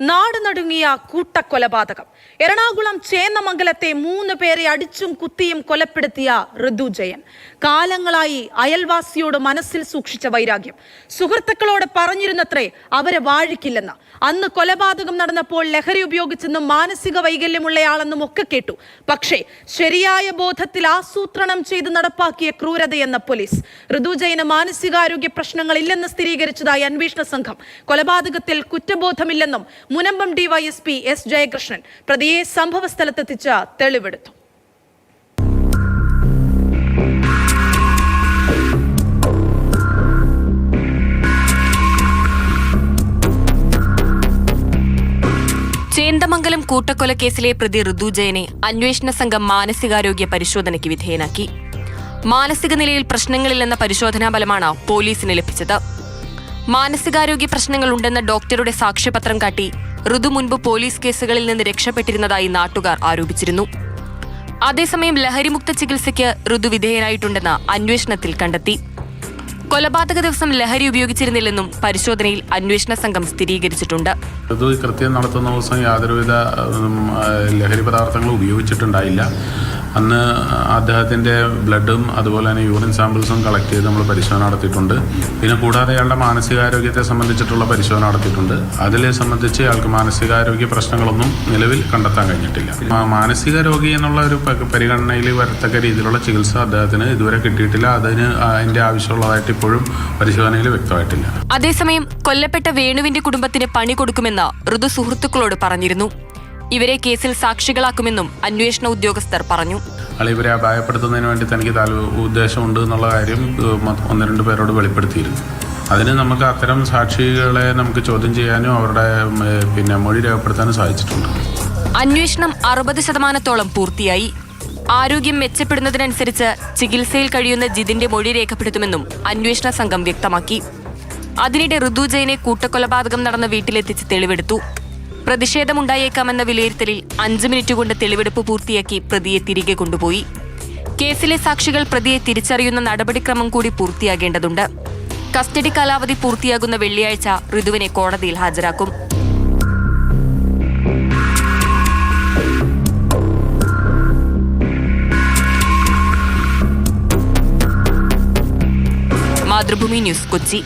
നാട് നടുങ്ങിയ കൂട്ടക്കൊലപാതകം. എറണാകുളം ചേന്നമംഗലത്തെ 3 പേരെ അടിച്ചും കുത്തിയും കൊലപ്പെടുത്തിയ ഋതു ജയൻ. കാലങ്ങളായി അയൽവാസിയോട് മനസ്സിൽ സൂക്ഷിച്ച വൈരാഗ്യം. സുഹൃത്തുക്കളോട് പറഞ്ഞിരുന്നത്രേ അവരെ വാഴിക്കില്ലെന്ന്. അന്ന് കൊലപാതകം നടന്നപ്പോൾ ലഹരി ഉപയോഗിച്ചെന്നും മാനസിക വൈകല്യമുള്ളയാളെന്നും ഒക്കെ കേട്ടു. പക്ഷേ ശരിയായ ബോധത്തിൽ ആസൂത്രണം ചെയ്ത് നടപ്പാക്കിയ ക്രൂരതയെന്ന പോലീസ്. ഋതു ജയന് മാനസികാരോഗ്യ പ്രശ്നങ്ങളില്ലെന്ന് സ്ഥിരീകരിച്ചതായി അന്വേഷണ സംഘം. കൊലപാതകത്തിൽ കുറ്റബോധമില്ലെന്നും മുനമ്പം ഡിവൈഎസ്പി എസ് ജയകൃഷ്ണൻ പ്രതിയെ സംഭവ സ്ഥലത്തെത്തിച്ച് തെളിവെടുത്തു. ചേന്ദമംഗലം കൂട്ടക്കൊലക്കേസിലെ പ്രതി ഋതു ജയനെ അന്വേഷണ സംഘം മാനസികാരോഗ്യ പരിശോധനയ്ക്ക് വിധേയനാക്കി. മാനസിക നിലയിൽ പ്രശ്നങ്ങളില്ലെന്ന പരിശോധനാ ഫലമാണ് പോലീസിന് ലഭിച്ചത്. മാനസികാരോഗ്യ പ്രശ്നങ്ങളുണ്ടെന്ന ഡോക്ടറുടെ സാക്ഷ്യപത്രം കാട്ടി ഋതു മുൻപ് പോലീസ് കേസുകളിൽ നിന്ന് രക്ഷപ്പെട്ടിരുന്നതായി നാട്ടുകാർ ആരോപിച്ചിരുന്നു. അതേസമയം ലഹരിമുക്ത ചികിത്സയ്ക്ക് ഋതു വിധേയനായിട്ടുണ്ടെന്ന് അന്വേഷണത്തിൽ കണ്ടെത്തി. കൊലപാതക ദിവസം ലഹരി ഉപയോഗിച്ചിരുന്നില്ലെന്നും പരിശോധനയിൽ അന്വേഷണ സംഘം സ്ഥിരീകരിച്ചിട്ടുണ്ട്. ഋതു കൃത്യം നടത്തുന്ന ദിവസം യാതൊരുവിധ ലഹരി പദാർത്ഥങ്ങളും ഉപയോഗിച്ചിട്ടുണ്ടായില്ല. അന്ന് അദ്ദേഹത്തിൻ്റെ ബ്ലഡും അതുപോലെ തന്നെ യൂറിൻ സാമ്പിൾസും കളക്ട് ചെയ്ത് നമ്മൾ പരിശോധന നടത്തിയിട്ടുണ്ട്. പിന്നെ കൂടാതെ അയാളുടെ മാനസികാരോഗ്യത്തെ സംബന്ധിച്ചിട്ടുള്ള പരിശോധന നടത്തിയിട്ടുണ്ട്. അതിലെ സംബന്ധിച്ച് അയാൾക്ക് മാനസികാരോഗ്യ പ്രശ്നങ്ങളൊന്നും നിലവിൽ കണ്ടെത്താൻ കഴിഞ്ഞിട്ടില്ല. മാനസിക രോഗി എന്നുള്ള ഒരു പരിഗണനയിൽ വരത്തക്ക രീതിയിലുള്ള ചികിത്സ അദ്ദേഹത്തിന് ഇതുവരെ കിട്ടിയിട്ടില്ല. അതിൻ്റെ ആവശ്യമുള്ളതായിട്ട് ഇപ്പോഴും പരിശോധനയിൽ വ്യക്തമായിട്ടില്ല. അതേസമയം കൊല്ലപ്പെട്ട വേണുവിന്റെ കുടുംബത്തിന് പണി കൊടുക്കുമെന്ന് ഋതു സുഹൃത്തുക്കളോട് പറഞ്ഞിരുന്നു. ഇവരെ കേസിൽ സാക്ഷികളാക്കുമെന്നും അന്വേഷണ ഉദ്യോഗസ്ഥർ പറഞ്ഞു. ഇവരെ അപായപ്പെടുത്തുന്നതിന് വേണ്ടി തനിക്ക് ഉദ്ദേശമുണ്ട് എന്നുള്ള കാര്യം 1-2 പേരോട് വെളിപ്പെടുത്തിയിരുന്നു. അതിന് നമുക്ക് അത്തരം സാക്ഷികളെ നമുക്ക് ചോദ്യം ചെയ്യാനും അവരുടെ മൊഴി രേഖപ്പെടുത്താനും സാധിച്ചിട്ടുണ്ട്. അന്വേഷണം 60% പൂർത്തിയായി. ആരോഗ്യം മെച്ചപ്പെടുന്നതിനനുസരിച്ച് ചികിത്സയിൽ കഴിയുന്ന ജിതിന്റെ മൊഴി രേഖപ്പെടുത്തുമെന്നും അന്വേഷണ സംഘം വ്യക്തമാക്കി. അതിനിടെ ഋതു ജയനെ കൂട്ടക്കൊലപാതകം നടന്ന വീട്ടിലെത്തിച്ച് തെളിവെടുത്തു. പ്രതിഷേധമുണ്ടായേക്കാമെന്ന വിലയിരുത്തലിൽ 5 മിനിറ്റ് കൊണ്ട് തെളിവെടുപ്പ് പൂർത്തിയാക്കി പ്രതിയെ തിരികെ കൊണ്ടുപോയി. കേസിലെ സാക്ഷികൾ പ്രതിയെ തിരിച്ചറിയുന്ന നടപടിക്രമം കൂടി പൂർത്തിയാകേണ്ടതുണ്ട്. കസ്റ്റഡി കാലാവധി പൂർത്തിയാകുന്ന വെള്ളിയാഴ്ച ഋതുവിനെ കോടതിയിൽ ഹാജരാക്കും. മാതൃഭൂമി ന്യൂസ്, കൊച്ചി.